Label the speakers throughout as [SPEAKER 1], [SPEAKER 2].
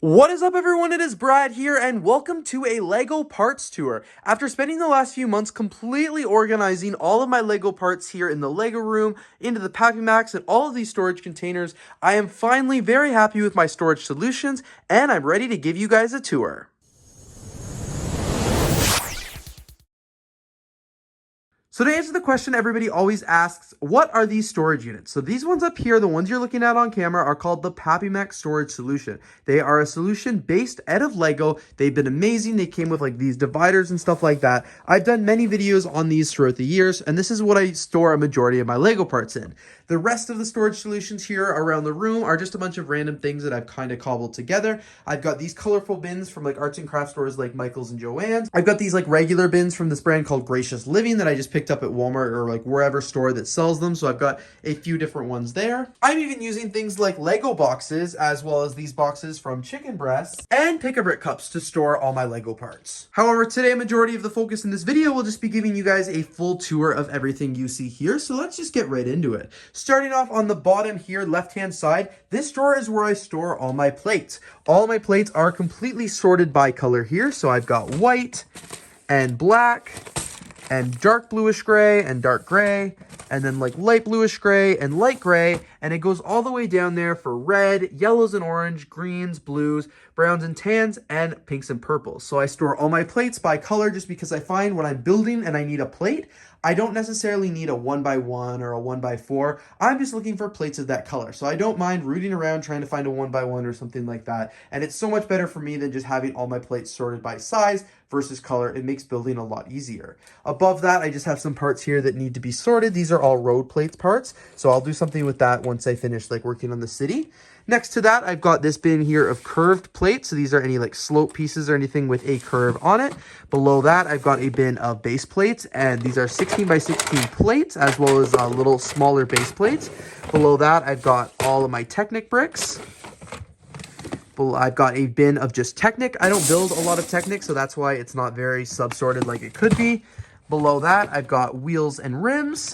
[SPEAKER 1] What is up, everyone? It is Brad here, and welcome to a LEGO parts tour. After spending the last few months completely organizing all of my LEGO parts here in the LEGO room, into the Papy Max, and all of these storage containers, I am finally very happy with my storage solutions, and I'm ready to give you guys a tour. So to answer the question everybody always asks, what are these storage units? So these ones up here, the ones you're looking at on camera, are called the Papy Max storage solution. They are a solution based out of Lego. They've been amazing. They came with like these dividers and stuff like that. I've done many videos on these throughout the years, and this is what I store a majority of my Lego parts in. The rest of the storage solutions here around the room are just a bunch of random things that I've kind of cobbled together. I've got these colorful bins from like arts and craft stores like Michael's and Joann's. I've got these like regular bins from this brand called Gracious Living that I just picked up at Walmart or like wherever store that sells them. So I've got a few different ones there. I'm even using things like Lego boxes, as well as these boxes from Chicken Breasts and Pick-a-Brick cups to store all my Lego parts. However, today a majority of the focus in this video will just be giving you guys a full tour of everything you see here. So let's just get right into it. Starting off on the bottom here, left-hand side, this drawer is where I store all my plates. All my plates are completely sorted by color here. So I've got white and black and dark bluish gray and dark gray, and then like light bluish gray and light gray, and it goes all the way down there for red, yellows and orange, greens, blues, browns and tans, and pinks and purples. So I store all my plates by color just because I find when I'm building and I need a plate, I don't necessarily need a 1x1 or a 1x4. I'm just looking for plates of that color. So I don't mind rooting around trying to find a 1x1 or something like that. And it's so much better for me than just having all my plates sorted by size versus color. It makes building a lot easier. Above that, I just have some parts here that need to be sorted. These are all road plates parts. So I'll do something with that once I finish like working on the city. Next to that, I've got this bin here of curved plates. So these are any like slope pieces or anything with a curve on it. Below that, I've got a bin of base plates, and these are 16 by 16 plates, as well as little smaller base plates. Below that, I've got all of my Technic bricks. I've got a bin of just Technic. I don't build a lot of Technic, so that's why it's not very sub-sorted like it could be. Below that, I've got wheels and rims.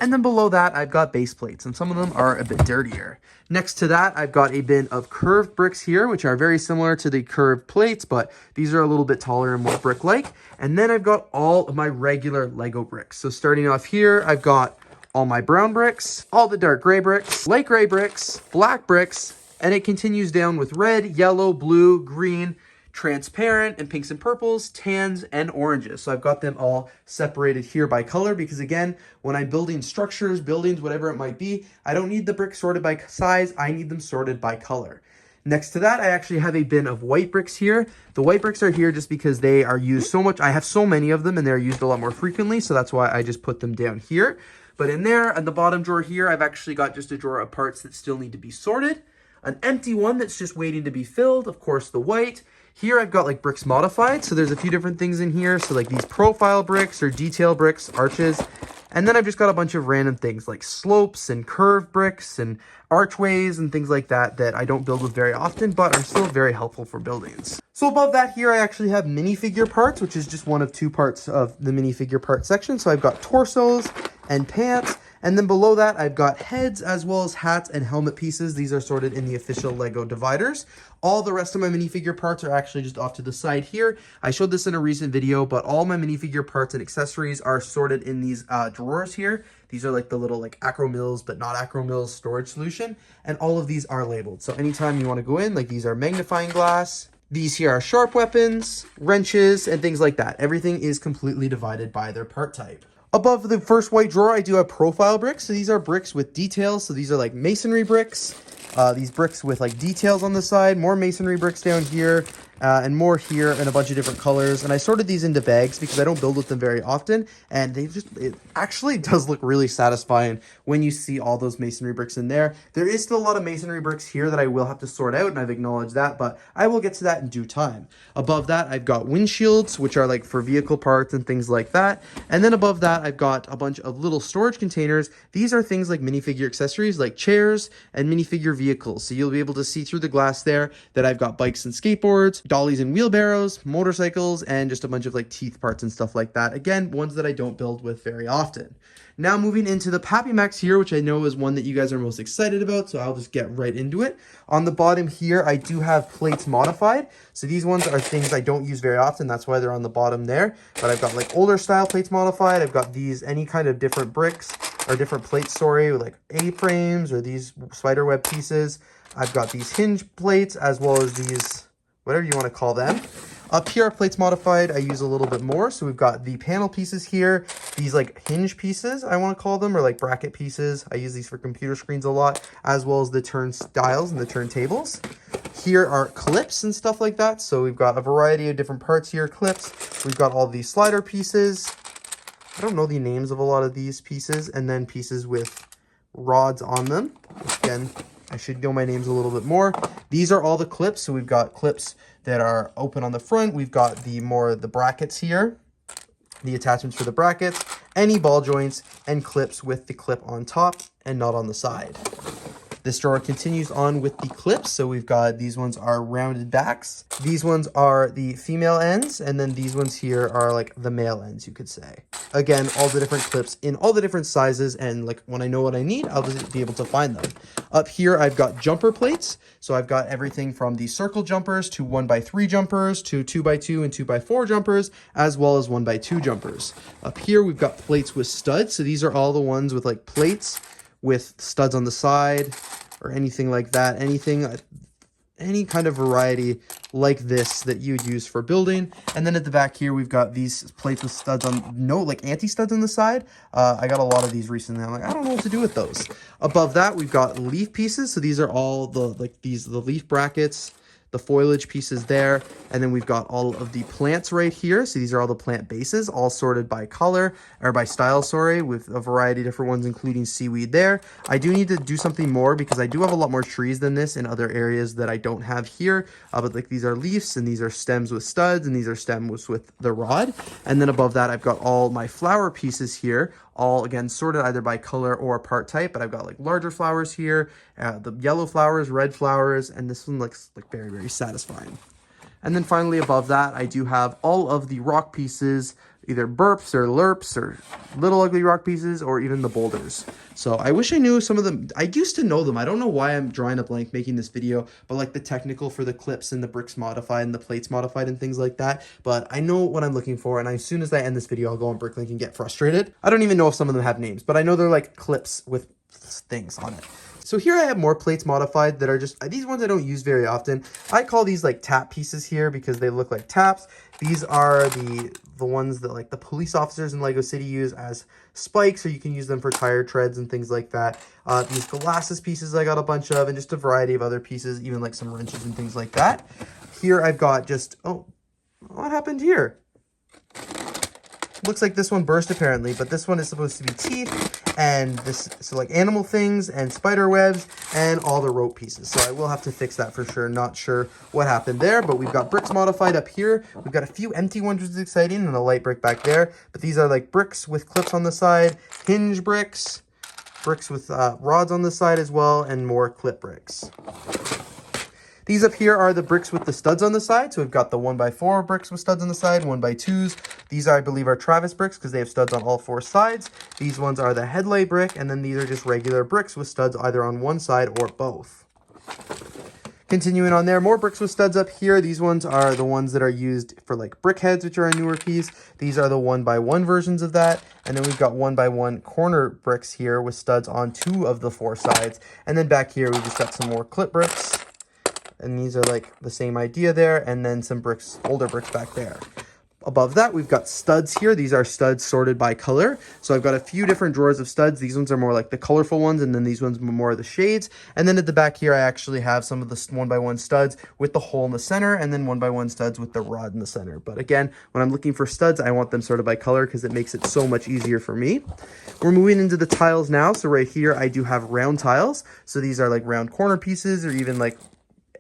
[SPEAKER 1] And then below that, I've got base plates, and some of them are a bit dirtier. Next to that, I've got a bin of curved bricks here, which are very similar to the curved plates, but these are a little bit taller and more brick-like. And then I've got all of my regular Lego bricks. So starting off here, I've got all my brown bricks, all the dark gray bricks, light gray bricks, black bricks, and it continues down with red, yellow, blue, green, transparent, and pinks and purples, tans, and oranges. So I've got them all separated here by color because, again, when I'm building structures, buildings, whatever it might be, I don't need the bricks sorted by size. I need them sorted by color. Next to that, I actually have a bin of white bricks here. The white bricks are here just because they are used so much. I have so many of them and they're used a lot more frequently, so that's why I just put them down here. But in there, in the bottom drawer here, I've actually got just a drawer of parts that still need to be sorted. An empty one that's just waiting to be filled, of course, the white. Here I've got like bricks modified, so there's a few different things in here. So like these profile bricks or detail bricks, arches. And then I've just got a bunch of random things like slopes and curved bricks and archways and things like that that I don't build with very often, but are still very helpful for buildings. So above that here, I actually have minifigure parts, which is just one of two parts of the minifigure part section. So I've got torsos and pants. And then below that, I've got heads as well as hats and helmet pieces. These are sorted in the official Lego dividers. All the rest of my minifigure parts are actually just off to the side here. I showed this in a recent video, but all my minifigure parts and accessories are sorted in these drawers here. These are like the little like Acro Mills, but not Acro Mills storage solution. And all of these are labeled. So anytime you want to go in, like these are magnifying glass. These here are sharp weapons, wrenches, and things like that. Everything is completely divided by their part type. Above the first white drawer, I do have profile bricks. So these are bricks with details. So these are like masonry bricks. These bricks with like details on the side, more masonry bricks down here, and more here in a bunch of different colors. And I sorted these into bags because I don't build with them very often. And it actually does look really satisfying when you see all those masonry bricks in there. There is still a lot of masonry bricks here that I will have to sort out, and I've acknowledged that, but I will get to that in due time. Above that, I've got windshields, which are like for vehicle parts and things like that. And then above that, I've got a bunch of little storage containers. These are things like minifigure accessories like chairs and minifigure vehicles. So you'll be able to see through the glass there that I've got bikes and skateboards, dollies and wheelbarrows, motorcycles, and just a bunch of like teeth parts and stuff like that. Again, ones that I don't build with very often. Now moving into the Papy Max here, which I know is one that you guys are most excited about, so I'll just get right into it. On the bottom here, I do have plates modified. So these ones are things I don't use very often, that's why they're on the bottom there. But I've got like older style plates modified. I've got these, any kind of different bricks or different plates, sorry, with like A-frames or these spiderweb pieces. I've got these hinge plates as well as these, whatever you want to call them. Up here, plates modified, I use a little bit more. So we've got the panel pieces here, these like hinge pieces, I want to call them, or like bracket pieces. I use these for computer screens a lot, as well as the turnstiles and the turntables. Here are clips and stuff like that. So we've got a variety of different parts here, clips. We've got all these slider pieces. I don't know the names of a lot of these pieces, and then pieces with rods on them. Again, I should know my names a little bit more. These are all the clips. So we've got clips that are open on the front. We've got the brackets here, the attachments for the brackets, any ball joints, and clips with the clip on top and not on the side. This drawer continues on with the clips. So we've got, these ones are rounded backs. These ones are the female ends. And then these ones here are like the male ends, you could say. Again, all the different clips in all the different sizes. And like when I know what I need, I'll just be able to find them. Up here, I've got jumper plates. So I've got everything from the circle jumpers to 1x3 jumpers to 2x2 and 2x4 jumpers, as well as 1x2 jumpers. Up here, we've got plates with studs. So these are all the ones with like plates with studs on the side or anything like that, any kind of variety like this that you'd use for building. And then at the back here, we've got these plates with studs on, like anti-studs on the side. I got a lot of these recently. I'm like, I don't know what to do with those. Above that, we've got leaf pieces. So these are all the leaf brackets, the foliage pieces there. And then we've got all of the plants right here. So these are all the plant bases, all sorted by color, or by style, sorry, with a variety of different ones, including seaweed there. I do need to do something more because I do have a lot more trees than this in other areas that I don't have here. But like these are leaves, and these are stems with studs, and these are stems with the rod. And then above that, I've got all my flower pieces here, all again sorted either by color or part type. But I've got like larger flowers here, the yellow flowers, red flowers, and this one looks like very, very satisfying. And then finally above that, I do have all of the rock pieces, either burps or lerps or little ugly rock pieces, or even the boulders. So I wish I knew some of them. I used to know them. I don't know why I'm drawing a blank making this video, but like the technical for the clips and the bricks modified and the plates modified and things like that. But I know what I'm looking for, and as soon as I end this video, I'll go on Bricklink and get frustrated. I don't even know if some of them have names, but I know they're like clips with things on it. So here I have more plates modified that are just, these ones I don't use very often. I call these like tap pieces here because they look like taps. These are the ones that like the police officers in Lego City use as spikes, or you can use them for tire treads and things like that. These glasses pieces I got a bunch of, and just a variety of other pieces, even like some wrenches and things like that. Here I've got just, oh, what happened here? Looks like this one burst apparently, but this one is supposed to be teeth, and this, so like animal things and spider webs and all the rope pieces. So I will have to fix that for sure. Not sure what happened there, but we've got bricks modified up here. We've got a few empty ones, which is exciting, and a light brick back there. But these are like bricks with clips on the side, hinge bricks, bricks with rods on the side as well, and more clip bricks. These up here are the bricks with the studs on the side. So we've got the 1x4 bricks with studs on the side, 1x2s. These, I believe, are Travis bricks because they have studs on all four sides. These ones are the headlight brick, and then these are just regular bricks with studs either on one side or both. Continuing on there, more bricks with studs up here. These ones are the ones that are used for like brick heads, which are a newer piece. These are the 1x1 versions of that. And then we've got 1x1 corner bricks here with studs on 2 of the 4 sides. And then back here, we just got some more clip bricks. And these are like the same idea there, and then some bricks, older bricks back there. Above that, we've got studs here. These are studs sorted by color. So I've got a few different drawers of studs. These ones are more like the colorful ones, and then these ones are more of the shades. And then at the back here, I actually have some of the 1x1 studs with the hole in the center, and then 1x1 studs with the rod in the center. But again, when I'm looking for studs, I want them sorted by color because it makes it so much easier for me. We're moving into the tiles now. So right here, I do have round tiles. So these are like round corner pieces, or even like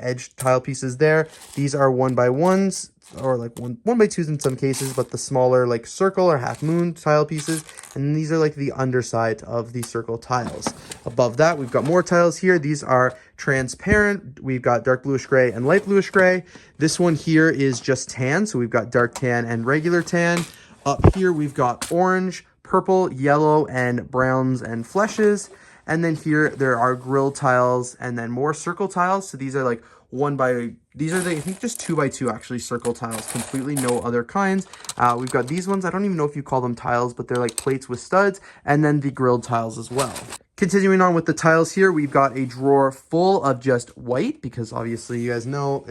[SPEAKER 1] edge tile pieces there. These are 1x1s or like one by twos in some cases, but the smaller like circle or half moon tile pieces. And these are like the underside of the circle tiles. Above that, we've got more tiles here. These are transparent. We've got dark bluish gray and light bluish gray. This one here is just tan. So we've got dark tan and regular tan. Up here, we've got orange, purple, yellow, and browns and fleshes. And then here there are grill tiles and then more circle tiles. So these are like I think just 2x2 actually circle tiles, completely no other kinds. We've got these ones. I don't even know if you call them tiles, but they're like plates with studs, and then the grilled tiles as well. Continuing on with the tiles here, we've got a drawer full of just white, because obviously you guys know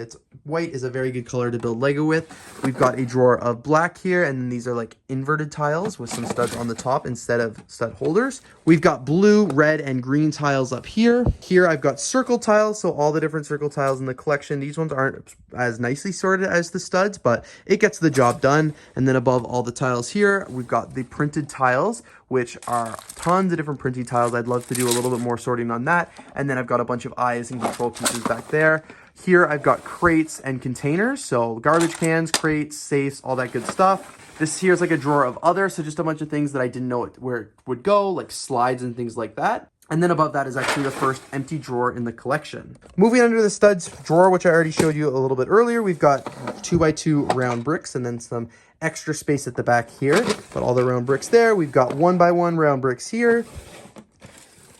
[SPEAKER 1] white is a very good color to build Lego with. We've got a drawer of black here, and then these are like inverted tiles with some studs on the top instead of stud holders. We've got blue, red, and green tiles up here. Here I've got circle tiles, so all the different circle tiles in the collection. These ones aren't as nicely sorted as the studs, but it gets the job done. And then above all the tiles here, we've got the printed tiles, which are tons of different printing tiles. I'd love to do a little bit more sorting on that. And then I've got a bunch of eyes and control pieces back there. Here I've got crates and containers, so garbage cans, crates, safes, all that good stuff. This here is like a drawer of other, so just a bunch of things that I didn't know where it would go, like slides and things like that. And then above that is actually the first empty drawer in the collection. Moving under the studs drawer, which I already showed you a little bit earlier, we've got 2x2 round bricks and then some extra space at the back here. Got all the round bricks there. We've got 1x1 round bricks here.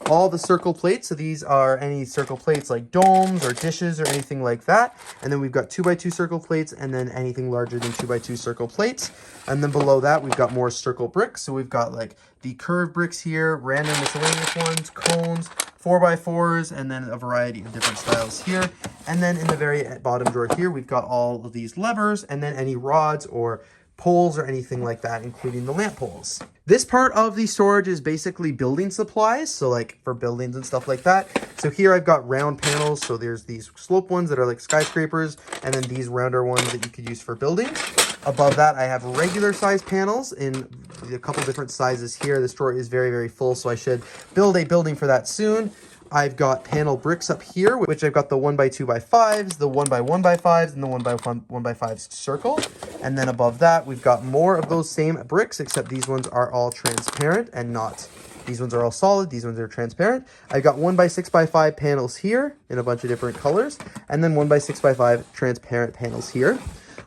[SPEAKER 1] All the circle plates, so these are any circle plates like domes or dishes or anything like that. And then we've got 2x2 circle plates and then anything larger than 2x2 circle plates. And then below that, we've got more circle bricks. So we've got like the curved bricks here, random miscellaneous ones, cones, 4x4s, and then a variety of different styles here. And then in the very bottom drawer here, we've got all of these levers and then any rods or poles or anything like that, including the lamp poles. This part of the storage is basically building supplies, so like for buildings and stuff like that. So here I've got round panels, so there's these slope ones that are like skyscrapers, and then these rounder ones that you could use for buildings. Above that, I have regular size panels in a couple different sizes here. This drawer is very, very full, so I should build a building for that soon. I've got panel bricks up here, which I've got the 1x2x5s, the 1x1x5s, and the 1x1x5s circle. And then above that, we've got more of those same bricks, except these ones are all transparent and not. These ones are all solid. These ones are transparent. I've got 1x6x5 panels here in a bunch of different colors, and then 1x6x5 transparent panels here.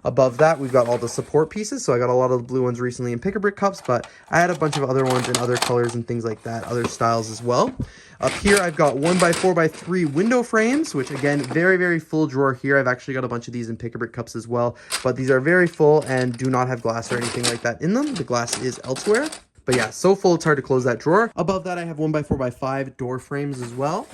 [SPEAKER 1] Above that, we've got all the support pieces. So I got a lot of the blue ones recently in pick-a-brick cups, but I had a bunch of other ones in other colors and things like that, other styles as well. Up here, I've got 1x4x3 window frames, which again, very, very full drawer here. I've actually got a bunch of these in pick-a-brick cups as well, but these are very full and do not have glass or anything like that in them. The glass is elsewhere. But yeah, so full, it's hard to close that drawer. Above that, I have 1x4x5 door frames as well.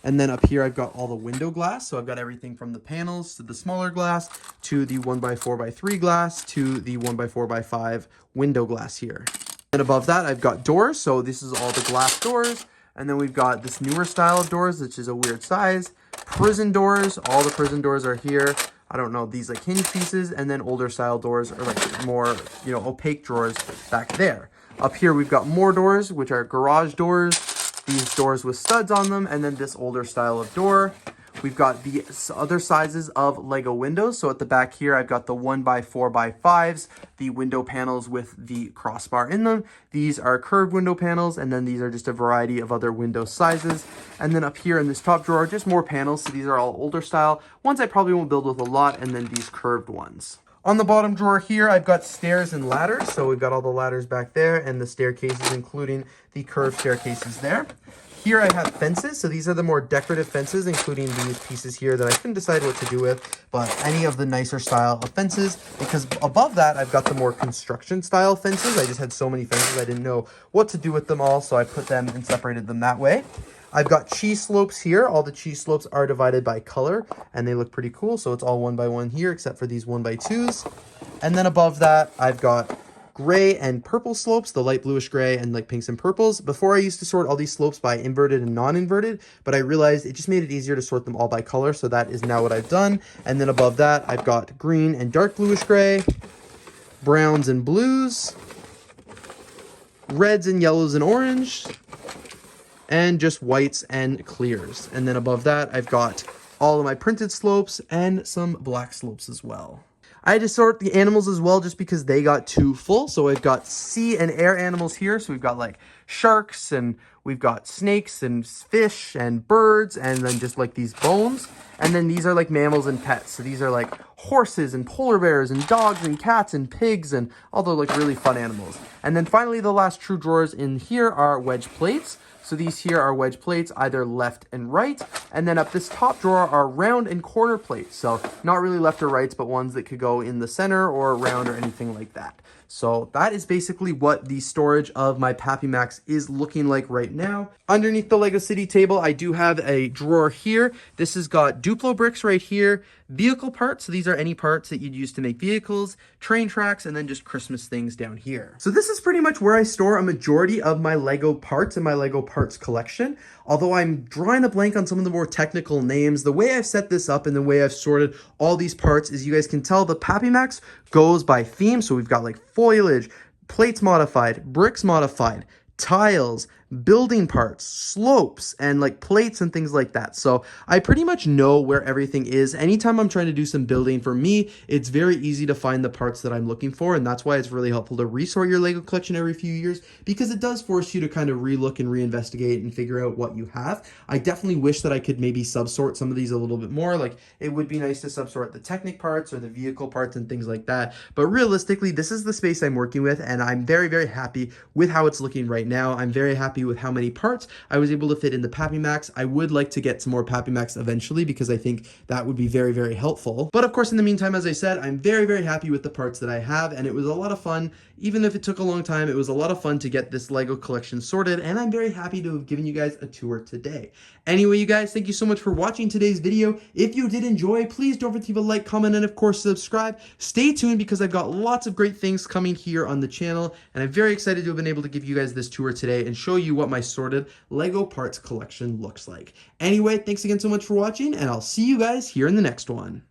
[SPEAKER 1] And then up here, I've got all the window glass. So I've got everything from the panels to the smaller glass to the 1x4x3 glass to the 1x4x5 window glass here. And above that, I've got doors. So this is all the glass doors. And then we've got this newer style of doors, which is a weird size. Prison doors. All the prison doors are here. I don't know, these like hinge pieces. And then older style doors are like more, opaque drawers back there. Up here, we've got more doors, which are garage doors. These doors with studs on them, and then this older style of door. We've got the other sizes of Lego windows. So at the back here, I've got the 1x4x5s, the window panels with the crossbar in them. These are curved window panels, and then these are just a variety of other window sizes. And then up here in this top drawer, just more panels. So these are all older style. Ones I probably won't build with a lot, and then these curved ones. On the bottom drawer here, I've got stairs and ladders. So we've got all the ladders back there and the staircases, including the curved staircases there. Here I have fences. So these are the more decorative fences, including these pieces here that I couldn't decide what to do with, but any of the nicer style of fences, because above that, I've got the more construction style fences. I just had so many fences, I didn't know what to do with them all. So I put them and separated them that way. I've got cheese slopes here. All the cheese slopes are divided by color, and they look pretty cool. So it's all 1x1 here, except for these 1x2s. And then above that, I've got gray and purple slopes, the light bluish gray and like pinks and purples. Before I used to sort all these slopes by inverted and non-inverted, but I realized it just made it easier to sort them all by color. So that is now what I've done. And then above that, I've got green and dark bluish gray, browns and blues, reds and yellows and orange, and just whites and clears. And then above that, I've got all of my printed slopes and some black slopes as well. I had to sort the animals as well just because they got too full. So I've got sea and air animals here. So we've got like sharks, and we've got snakes and fish and birds, and then just like these bones. And then these are like mammals and pets. So these are like horses and polar bears and dogs and cats and pigs and all the like really fun animals. And then finally, the last true drawers in here are wedge plates. So these here are wedge plates, either left and right. And then up this top drawer are round and corner plates. So not really left or rights, but ones that could go in the center or round or anything like that. So that is basically what the storage of my Papy Max is looking like right now. Underneath the Lego City table, I do have a drawer here. This has got Duplo bricks right here, vehicle parts. So these are any parts that you'd use to make vehicles, train tracks, and then just Christmas things down here. So this is pretty much where I store a majority of my Lego parts in my Lego parts collection. Although I'm drawing a blank on some of the more technical names, the way I've set this up and the way I've sorted all these parts is, you guys can tell the Papy Max goes by theme. So we've got like foliage, plates modified, bricks modified, tiles, building parts, slopes, and like plates and things like that. So I pretty much know where everything is. Anytime I'm trying to do some building, for me, it's very easy to find the parts that I'm looking for. And that's why it's really helpful to resort your Lego collection every few years, because it does force you to kind of relook and reinvestigate and figure out what you have. I definitely wish that I could maybe subsort some of these a little bit more. Like, it would be nice to subsort the Technic parts or the vehicle parts and things like that. But realistically, this is the space I'm working with, and I'm very, very happy with how it's looking right now. I'm very happy with how many parts I was able to fit in the Papy Max. I would like to get some more Papy Max eventually, because I think that would be very, very helpful. But of course, in the meantime, as I said, I'm very, very happy with the parts that I have, and it was a lot of fun. Even if it took a long time, it was a lot of fun to get this Lego collection sorted, and I'm very happy to have given you guys a tour today. Anyway, you guys, thank you so much for watching today's video. If you did enjoy, please don't forget to leave a like, comment, and of course, subscribe. Stay tuned, because I've got lots of great things coming here on the channel, and I'm very excited to have been able to give you guys this tour today and show you what my sorted Lego parts collection looks like. Anyway, thanks again so much for watching, and I'll see you guys here in the next one.